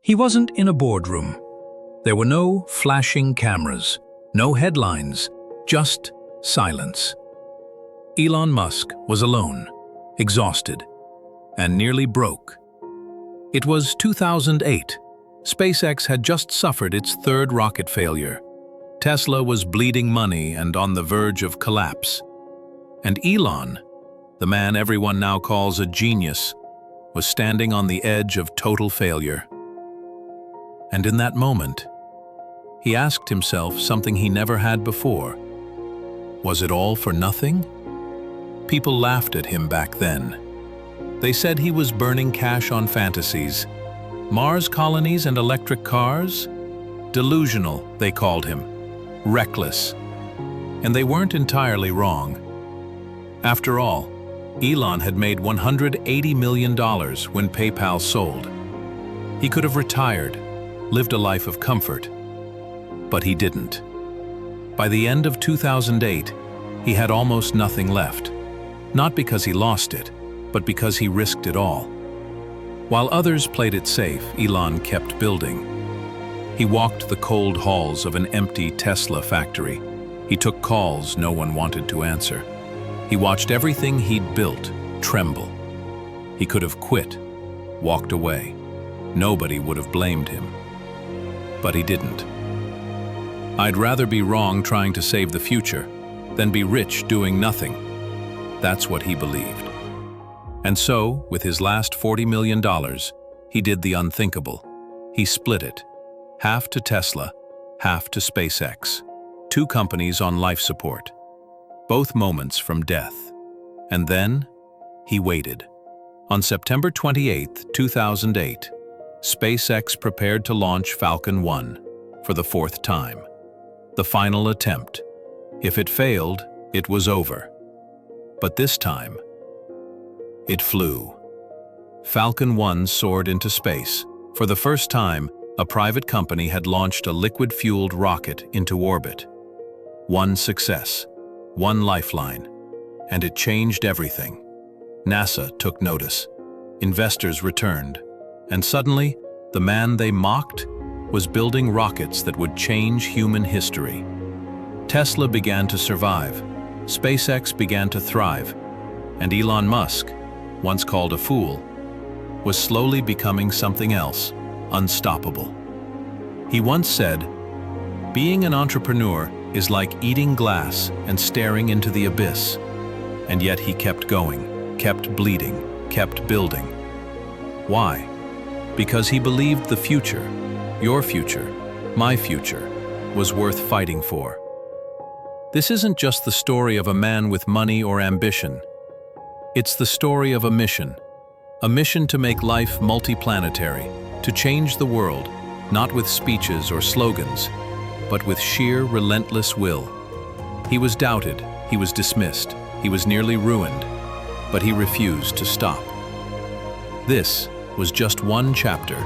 He wasn't in a boardroom. There were no flashing cameras, no headlines, just silence. Elon Musk was alone, exhausted, and nearly broke. It was 2008. SpaceX had just suffered its third rocket failure. Tesla was bleeding money and on the verge of collapse. And Elon, the man everyone now calls a genius, was standing on the edge of total failure. And in that moment, he asked himself something he never had before. Was it all for nothing? People laughed at him back then. They said he was burning cash on fantasies. Mars colonies and electric cars? Delusional, they called him. Reckless. And they weren't entirely wrong. After all, Elon had made $180 million when PayPal sold. He could have retired, lived a life of comfort. But he didn't. By the end of 2008, he had almost nothing left. Not because he lost it, but because he risked it all. While others played it safe, Elon kept building. He walked the cold halls of an empty Tesla factory. He took calls no one wanted to answer. He watched everything he'd built tremble. He could have quit, walked away. Nobody would have blamed him. But he didn't. I'd rather be wrong trying to save the future than be rich doing nothing. That's what he believed. And so, with his last $40 million, he did the unthinkable. He split it. Half to Tesla, half to SpaceX. Two companies on life support. Both moments from death. And then, he waited. On September 28, 2008, SpaceX prepared to launch Falcon 1 for the fourth time. The final attempt. If it failed, it was over. But this time, it flew. Falcon 1 soared into space. For the first time, a private company had launched a liquid-fueled rocket into orbit. One success, one lifeline, and it changed everything. NASA took notice. Investors returned, and suddenly, the man they mocked was building rockets that would change human history. Tesla began to survive, SpaceX began to thrive, and Elon Musk, once called a fool, was slowly becoming something else, unstoppable. He once said, "Being an entrepreneur is like eating glass and staring into the abyss." And yet he kept going, kept bleeding, kept building. Why? Because he believed the future, your future, my future, was worth fighting for. This isn't just the story of a man with money or ambition. It's the story of a mission to make life multiplanetary, to change the world, not with speeches or slogans, but with sheer, relentless will. He was doubted, he was dismissed, he was nearly ruined, but he refused to stop. This was just one chapter